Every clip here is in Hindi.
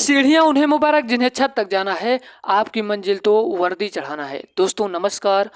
सीढ़ियां उन्हें मुबारक जिन्हें छत तक जाना है, आपकी मंजिल तो वर्दी चढ़ाना है। दोस्तों नमस्कार,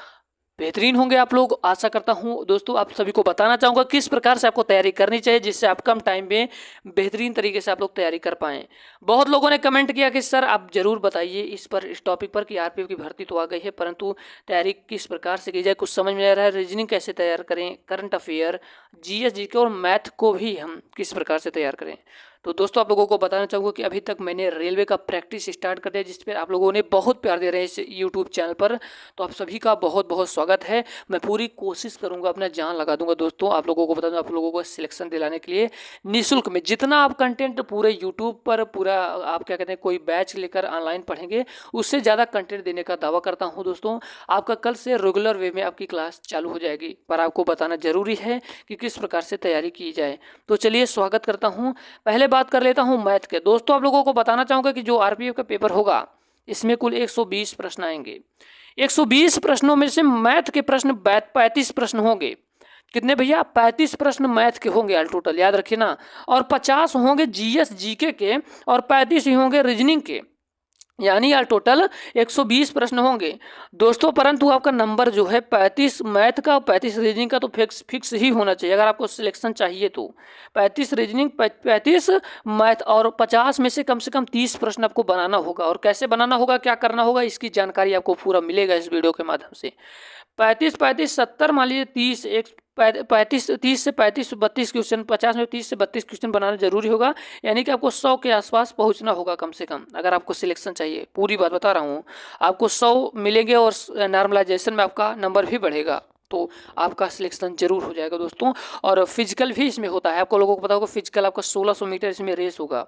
बेहतरीन होंगे आप लोग, आशा करता हूं। दोस्तों आप सभी को बताना चाहूँगा किस प्रकार से आपको तैयारी करनी चाहिए जिससे आप कम टाइम में बेहतरीन तरीके से आप लोग तैयारी कर पाएँ। बहुत लोगों ने कमेंट किया कि सर आप ज़रूर बताइए इस टॉपिक पर कि आरपीएफ की भर्ती तो आ गई है, परंतु तैयारी किस प्रकार से की जाए, कुछ समझ में नहीं आ रहा है। रीजनिंग कैसे तैयार करें, करंट अफेयर, जीएस जीके और मैथ को भी हम किस प्रकार से तैयार करें। तो दोस्तों आप लोगों को बताना चाहूँगा कि अभी तक मैंने रेलवे का प्रैक्टिस स्टार्ट कर दिया, जिस पर आप लोगों ने बहुत प्यार दे रहे हैं इस यूट्यूब चैनल पर। तो आप सभी का बहुत बहुत स्वागत है। मैं पूरी कोशिश करूंगा, अपना जान लगा दूंगा दोस्तों, आप लोगों को बता दूं, आप लोगों को सिलेक्शन दिलाने के लिए निःशुल्क में जितना आप कंटेंट पूरे यूट्यूब पर पूरा आप क्या कहते हैं कोई बैच लेकर ऑनलाइन पढ़ेंगे, उससे ज़्यादा कंटेंट देने का दावा करता हूँ दोस्तों। आपका कल से रेगुलर वे में आपकी क्लास चालू हो जाएगी, पर आपको बताना जरूरी है कि किस प्रकार से तैयारी की जाए। तो चलिए स्वागत करता हूँ। पहले बात कर लेता हूँ मैथ के। दोस्तों आप लोगों को बताना चाहूँगा कि जो आरपीएफ का पेपर होगा इसमें कुल 120 प्रश्न आएंगे। 120 प्रश्नों में से मैथ के प्रश्न 35 प्रश्न होंगे। कितने भैया? 35 प्रश्न मैथ के होंगे ऑल टोटल, याद रखिए ना। और 50 होंगे जीएस जीके के और 35 ही होंगे रीजनिंग के, यानी यार टोटल 120 प्रश्न होंगे दोस्तों। परंतु आपका नंबर जो है 35 मैथ का और 35 रीजनिंग का तो फिक्स ही होना चाहिए अगर आपको सिलेक्शन चाहिए तो। 35 रीजनिंग, 35 मैथ और 50 में से कम 30 प्रश्न आपको बनाना होगा। और कैसे बनाना होगा, क्या करना होगा, इसकी जानकारी आपको पूरा मिलेगा इस वीडियो के माध्यम से। 35 70 मान लीजिए 30 से 35 32 क्वेश्चन, 50 में 30 से 32 क्वेश्चन बनाना जरूरी होगा। यानी कि आपको 100 के आसपास पहुंचना होगा कम से कम अगर आपको सिलेक्शन चाहिए। पूरी बात बता रहा हूँ, आपको 100 मिलेंगे और नॉर्मलाइजेशन में आपका नंबर भी बढ़ेगा, तो आपका सिलेक्शन जरूर हो जाएगा दोस्तों। और फिजिकल भी इसमें होता है, आपको लोगों को पता होगा। फिजिकल आपका 1600 मीटर इसमें रेस होगा।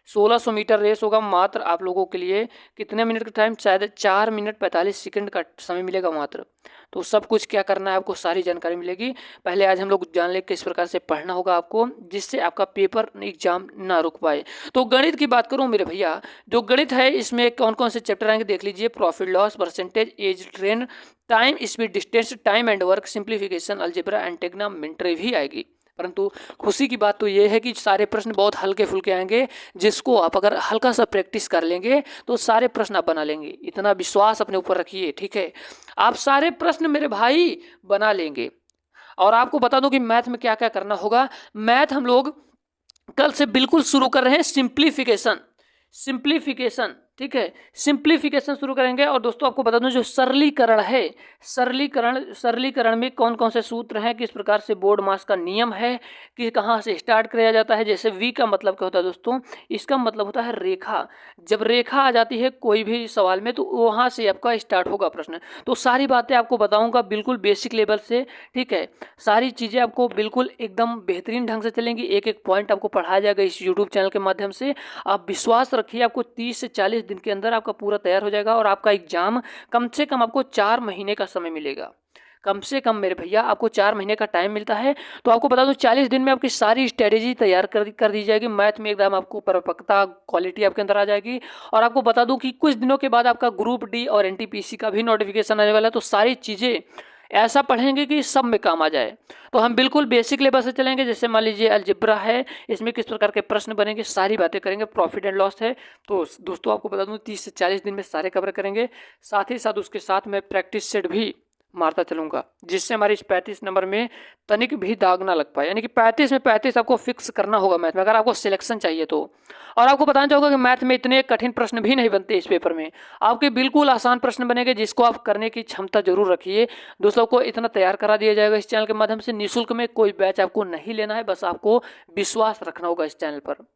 1600 मीटर रेस होगा। मात्र आप लोगों के लिए कितने मिनट का टाइम? शायद 4 मिनट 45 सेकंड का समय मिलेगा मात्र। तो सब कुछ क्या करना है आपको, सारी जानकारी मिलेगी। पहले आज हम लोग जान लें किस प्रकार से पढ़ना होगा आपको, जिससे आपका पेपर एग्जाम ना रुक पाए। तो गणित की बात करूं मेरे भैया, जो गणित है इसमें कौन कौन से चैप्टर आएंगे देख लीजिए। Profit loss, percentage, age trend, time, speed, distance, time and work, simplification, algebra and trigonometry भी आएगी। परंतु खुशी की बात तो ये है कि सारे प्रश्न बहुत हल्के फुल्के आएंगे, जिसको आप अगर हल्का सा प्रैक्टिस कर लेंगे तो सारे प्रश्न आप बना लेंगे। इतना विश्वास अपने ऊपर रखिए, ठीक है। आप सारे प्रश्न मेरे भाई बना लेंगे। और आपको बता दूं कि मैथ में क्या क्या करना होगा। मैथ हम लोग कल से बिल्कुल शुरू कर रहे हैं सिंप्लीफिकेशन, ठीक है। सिंप्लीफिकेशन शुरू करेंगे। और दोस्तों आपको बता दूं जो सरलीकरण है, सरलीकरण में कौन कौन से सूत्र हैं, किस प्रकार से बोर्ड मास का नियम है, कि कहाँ से स्टार्ट किया जाता है। जैसे वी का मतलब क्या होता है दोस्तों? इसका मतलब होता है रेखा। जब रेखा आ जाती है कोई भी सवाल में तो वहाँ से आपका स्टार्ट होगा प्रश्न। तो सारी बातें आपको बताऊँगा बिल्कुल बेसिक लेवल से, ठीक है। सारी चीज़ें आपको बिल्कुल एकदम बेहतरीन ढंग से चलेंगी। एक एक पॉइंट आपको पढ़ाया जाएगा इस यूट्यूब चैनल के माध्यम से। आप विश्वास रखिए, आपको 30 से 40 दिन के अंदर आपका पूरा तैयार हो जाएगा। और आपका एग्जाम कम से कम आपको 4 महीने का समय मिलेगा। कम से कम मेरे भैया आपको 4 महीने का टाइम मिलता है। तो आपको बता दूं 40 दिन में आपकी सारी स्ट्रेटेजी तैयार कर दी जाएगी। मैथ में एकदम आपको परिपक्वता, क्वालिटी आपके अंदर आ जाएगी। और आपको बता दूं कि कुछ दिनों के बाद आपका ग्रुप डी और एनटीपीसी का भी नोटिफिकेशन आने वाला है। तो सारी चीज़ें ऐसा पढ़ेंगे कि सब में काम आ जाए। तो हम बिल्कुल बेसिक लेवल से चलेंगे। जैसे मान लीजिए अलजेब्रा है, इसमें किस प्रकार के प्रश्न बनेंगे, सारी बातें करेंगे। प्रॉफिट एंड लॉस है, तो दोस्तों आपको बता दूं 30 से 40 दिन में सारे कवर करेंगे। साथ ही साथ उसके साथ मैं प्रैक्टिस सेट भी मारता चलूंगा, जिससे हमारी इस 35 नंबर में तनिक भी दाग ना लग पाए। यानी कि 35 में 35 आपको फिक्स करना होगा मैथ में, अगर आपको सिलेक्शन चाहिए तो। और आपको बताना चाहूँगा कि मैथ में इतने कठिन प्रश्न भी नहीं बनते इस पेपर में। आपके बिल्कुल आसान प्रश्न बनेंगे, जिसको आप करने की क्षमता जरूर रखिए। दोस्तों को इतना तैयार करा दिया जाएगा इस चैनल के माध्यम से। निःशुल्क में कोई बैच आपको नहीं लेना है, बस आपको विश्वास रखना होगा इस चैनल पर।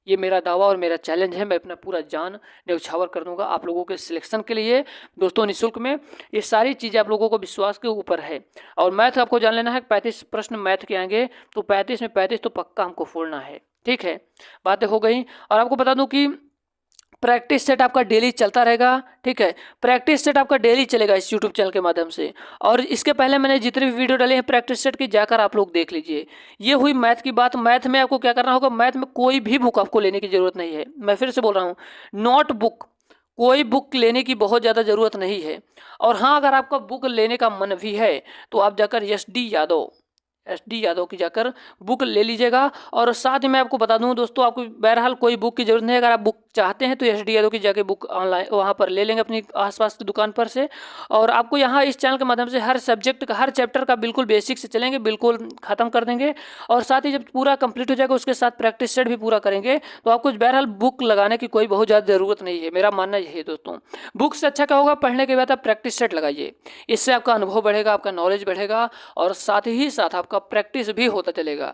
ये मेरा दावा और मेरा चैलेंज है। मैं अपना पूरा जान न्यौछावर कर दूंगा आप लोगों के सिलेक्शन के लिए दोस्तों, निःशुल्क में। ये सारी चीज़ें आप लोगों को विश्वास के ऊपर है। और मैथ आपको जान लेना है, 35 प्रश्न मैथ के आएंगे, तो 35 में 35 तो पक्का हमको फोड़ना है, ठीक है। बातें हो गई। और आपको बता दूं कि प्रैक्टिस सेट आपका डेली चलता रहेगा, ठीक है। प्रैक्टिस सेट आपका डेली चलेगा इस यूट्यूब चैनल के माध्यम से। और इसके पहले मैंने जितने भी वीडियो डाले हैं प्रैक्टिस सेट की, जाकर आप लोग देख लीजिए। ये हुई मैथ की बात। मैथ में आपको क्या करना होगा, मैथ में कोई भी बुक आपको लेने की जरूरत नहीं है। मैं फिर से बोल रहा हूँ, नोट बुक, कोई बुक लेने की बहुत ज़्यादा ज़रूरत नहीं है। और हाँ, अगर आपका बुक लेने का मन भी है तो आप जाकर एस डी यादव की जाकर बुक ले लीजिएगा। और साथ ही मैं आपको बता दूं दोस्तों, आपको बहरहाल कोई बुक की जरूरत नहीं है। अगर आप बुक चाहते हैं तो SD यादव की जाके बुक ऑनलाइन वहाँ पर ले लेंगे अपनी आसपास की दुकान पर से। और आपको यहाँ इस चैनल के माध्यम से हर सब्जेक्ट का, हर चैप्टर का बिल्कुल बेसिक से चलेंगे, बिल्कुल ख़त्म कर देंगे। और साथ ही जब पूरा कंप्लीट हो जाएगा उसके साथ प्रैक्टिस सेट भी पूरा करेंगे। तो आपको बहरहाल बुक लगाने की कोई बहुत ज़्यादा ज़रूरत नहीं है, मेरा मानना यही है दोस्तों। बुक से अच्छा क्या होगा, पढ़ने के बाद आप प्रैक्टिस सेट लगाइए, इससे आपका अनुभव बढ़ेगा, आपका नॉलेज बढ़ेगा और साथ ही साथ आपका प्रैक्टिस भी होता चलेगा।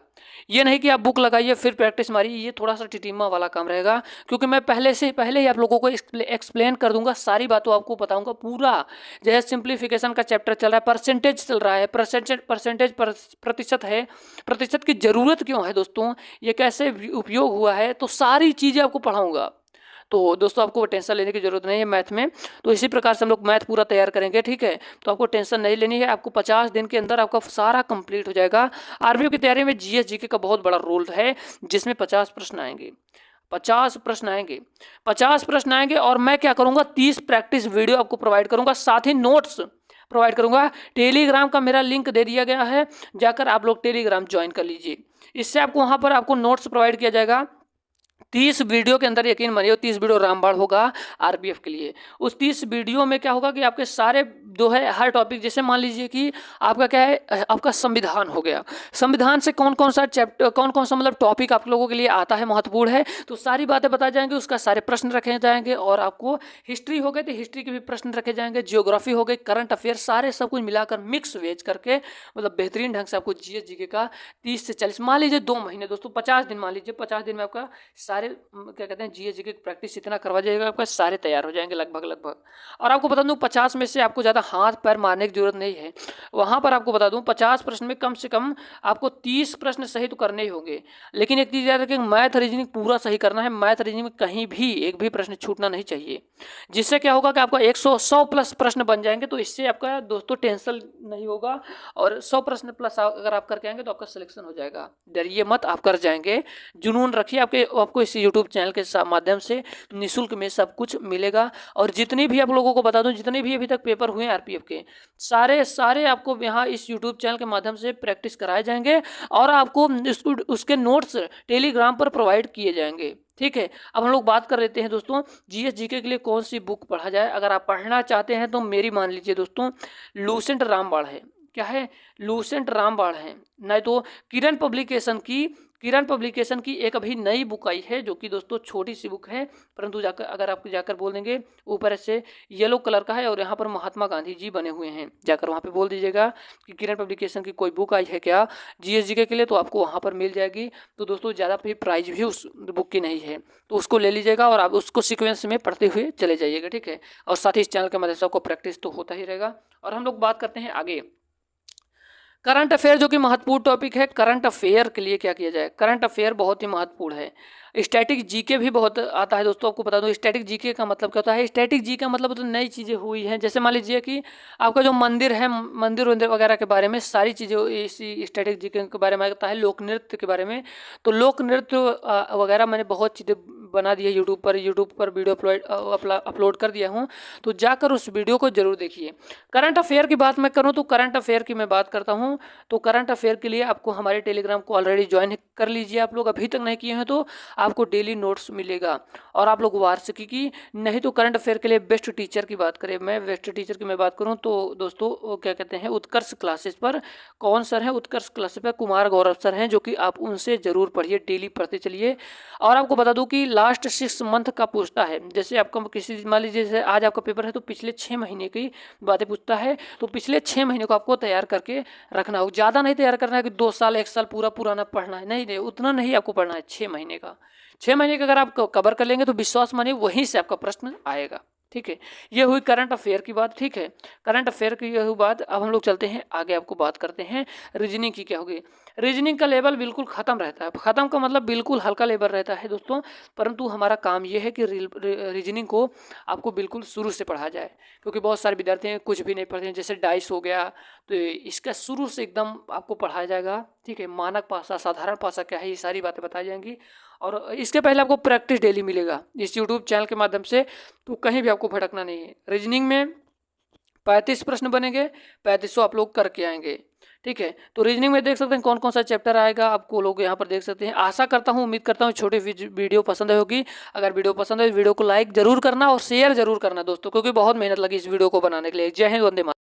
ये नहीं कि आप बुक लगाइए फिर प्रैक्टिस मारिए, ये थोड़ा सा टिटिम्मा वाला काम रहेगा। क्योंकि मैं पहले ही आप लोगों को एक्सप्लेन कर दूंगा, सारी बातों आपको बताऊंगा पूरा। जैसे सिंप्लीफिकेशन का चैप्टर चल रहा है, परसेंटेज चल रहा है, परसेंटेज प्रतिशत है, प्रतिशत की ज़रूरत क्यों है दोस्तों, ये कैसे उपयोग हुआ है, तो सारी चीज़ें आपको पढ़ाऊंगा। तो दोस्तों आपको टेंशन लेने की जरूरत नहीं है मैथ में। तो इसी प्रकार से हम लोग मैथ पूरा तैयार करेंगे, ठीक है। तो आपको टेंशन नहीं लेनी है, आपको 50 दिन के अंदर आपका सारा कंप्लीट हो जाएगा। आरबीओ की तैयारी में GS GK का बहुत बड़ा रोल है, जिसमें 50 प्रश्न आएंगे, 50 प्रश्न आएंगे, 50 प्रश्न आएंगे। और मैं क्या करूंगा, 30 प्रैक्टिस वीडियो आपको प्रोवाइड करूंगा, साथ ही नोट्स प्रोवाइड करूंगा। टेलीग्राम का मेरा लिंक दे दिया गया है, जाकर आप लोग टेलीग्राम ज्वाइन कर लीजिए। इससे आपको वहां पर आपको नोट्स प्रोवाइड किया जाएगा। 30 वीडियो के अंदर यकीन मानिए 30 वीडियो रामबाण होगा आरबीएफ के लिए। उस 30 वीडियो में क्या होगा कि आपके सारे जो है हर टॉपिक, जैसे मान लीजिए कि आपका क्या है, आपका संविधान हो गया, संविधान से कौन कौन सा चैप्टर, कौन कौन सा मतलब टॉपिक आप लोगों के लिए आता है, महत्वपूर्ण है, तो सारी बातें बताई जाएंगी, उसका सारे प्रश्न रखे जाएंगे। और आपको हिस्ट्री हो गए तो हिस्ट्री के भी प्रश्न रखे जाएंगे, जियोग्राफी हो गई, करंट अफेयर, सारे सब कुछ मिलाकर मिक्स वेज करके मतलब बेहतरीन ढंग से आपको GS GK का 30 से 40, मान लीजिए 2 महीने दोस्तों, 50 दिन मान लीजिए, 50 दिन में आपका सारे क्या कहते हैं GS GK की प्रैक्टिस इतना करवा जाएगा, आपका सारे तैयार हो जाएंगे लगभग। और आपको बता दूं 50 में से आपको ज़्यादा हाथ पैर मारने की जरूरत नहीं है। वहाँ पर आपको बता दूं 50 प्रश्न में कम से कम आपको 30 प्रश्न सही तो करने ही होंगे। लेकिन एक चीज़ याद रखें, मैथ रीजनिंग पूरा सही करना है, मैथ रीजनिंग में कहीं भी एक भी प्रश्न छूटना नहीं चाहिए। जिससे क्या होगा कि आपका 100 प्लस प्रश्न बन जाएंगे, तो इससे आपका दोस्तों टेंशन नहीं होगा। और 100 प्रश्न प्लस अगर आप करके आएंगे तो आपका सिलेक्शन हो जाएगा। डरिए मत, आप कर जाएंगे, जुनून रखिए। आपको इस यूट्यूब चैनल के माध्यम से निःशुल्क में सब कुछ मिलेगा। और जितनी भी आप लोगों को बता दूं, जितने भी अभी तक पेपर हुए हैं आरपीएफ के, सारे आपको यहाँ इस यूट्यूब चैनल के माध्यम से प्रैक्टिस कराए जाएंगे और आपको उसके नोट्स टेलीग्राम पर प्रोवाइड किए जाएंगे, ठीक है। अब हम लोग बात कर लेते हैं दोस्तों GS GK के लिए कौन सी बुक पढ़ा जाए। अगर आप पढ़ना चाहते हैं तो मेरी मान लीजिए दोस्तों, लूसेंट रामबाण है, क्या है, लूसेंट रामबाण है। नहीं तो किरण पब्लिकेशन की एक अभी नई बुक आई है, जो कि दोस्तों छोटी सी बुक है, परंतु अगर आप जाकर बोल देंगे, ऊपर से येलो कलर का है और यहाँ पर महात्मा गांधी जी बने हुए हैं, जाकर वहाँ पे बोल दीजिएगा कि किरण पब्लिकेशन की कोई बुक आई है क्या GS GK के लिए, तो आपको वहाँ पर मिल जाएगी। तो दोस्तों ज़्यादा भी प्राइस भी उस बुक की नहीं है, तो उसको ले लीजिएगा और आप उसको सीक्वेंस में पढ़ते हुए चले जाइएगा, ठीक है। और साथ ही इस चैनल के मदद से आपको प्रैक्टिस तो होता ही रहेगा। और हम लोग बात करते हैं आगे करंट अफेयर, जो कि महत्वपूर्ण टॉपिक है। करंट अफेयर के लिए क्या किया जाए, करंट अफेयर बहुत ही महत्वपूर्ण है। स्टैटिक जीके भी बहुत आता है दोस्तों, आपको बता दूं स्टैटिक जीके का मतलब क्या होता है। स्टैटिक जीके का मतलब तो नई चीज़ें हुई हैं, जैसे मान लीजिए कि आपका जो मंदिर है, मंदिर वगैरह के बारे में सारी चीज़ें इसी स्टैटिक जीके के बारे में आता है। लोक नृत्य के बारे में, तो लोक नृत्य वगैरह मैंने बहुत चीज़ें बना दी है यूट्यूब पर वीडियो अपलोड कर दिया हूँ, तो जाकर उस वीडियो को जरूर देखिए। करंट अफेयर की बात मैं करूँ तो करंट अफेयर की मैं बात करता हूँ, तो करंट अफेयर के लिए आपको हमारे टेलीग्राम को ऑलरेडी ज्वाइन कर लीजिए। आप लोग अभी तक नहीं किए हैं तो आपको डेली नोट्स मिलेगा। और आप लोग वार्षिकी की, नहीं तो करंट अफेयर के लिए बेस्ट टीचर की बात करें, मैं बेस्ट टीचर की मैं बात करूं तो दोस्तों क्या कहते हैं, उत्कर्ष क्लासेस पर कौन सर हैं, उत्कर्ष क्लासेस पर कुमार गौरव सर हैं, जो कि आप उनसे जरूर पढ़िए, डेली पढ़ते चलिए। और आपको बता दूं कि लास्ट 6 मंथ का पूछता है, जैसे आपका किसी मान लीजिए जैसे आज आपका पेपर है तो पिछले 6 महीने की बातें पूछता है, तो पिछले 6 महीने को आपको तैयार करके रखना हो। ज़्यादा नहीं तैयार करना है कि 2 साल 1 साल पूरा पुराना पढ़ना है, नहीं उतना नहीं आपको पढ़ना है। 6 महीने का, 6 महीने का अगर आप कवर कर लेंगे तो विश्वास मानिए वहीं से आपका प्रश्न आएगा, ठीक है। ये हुई करंट अफेयर की बात, ठीक है। करंट अफेयर की ये हुई बात। अब हम लोग चलते हैं आगे, आपको बात करते हैं रीजनिंग की। क्या होगी, रीजनिंग का लेवल बिल्कुल ख़त्म रहता है, ख़त्म का मतलब बिल्कुल हल्का लेवल रहता है दोस्तों, परंतु हमारा काम ये है कि रीजनिंग को आपको बिल्कुल शुरू से पढ़ा जाए, क्योंकि बहुत सारे विद्यार्थी हैं कुछ भी नहीं पढ़ते हैं। जैसे डाइस हो गया, तो इसका शुरू से एकदम आपको पढ़ाया जाएगा, ठीक है। मानक पासा, साधारण पासा क्या है, ये सारी बातें बताई जाएंगी। और इसके पहले आपको प्रैक्टिस डेली मिलेगा इस यूट्यूब चैनल के माध्यम से, तो कहीं भी आपको भटकना नहीं है। रीजनिंग में 35 प्रश्न बनेंगे, 3500 आप लोग करके आएंगे, ठीक है, तो रीजनिंग में देख सकते हैं कौन कौन सा चैप्टर आएगा, आपको लोग यहाँ पर देख सकते हैं। आशा करता हूँ, उम्मीद करता हूँ छोटी वीडियो पसंद आई होगी। अगर वीडियो पसंद है वीडियो को लाइक जरूर करना और शेयर जरूर करना दोस्तों, क्योंकि बहुत मेहनत लगी इस वीडियो को बनाने के लिए। जय हिंद, वंदे मातरम।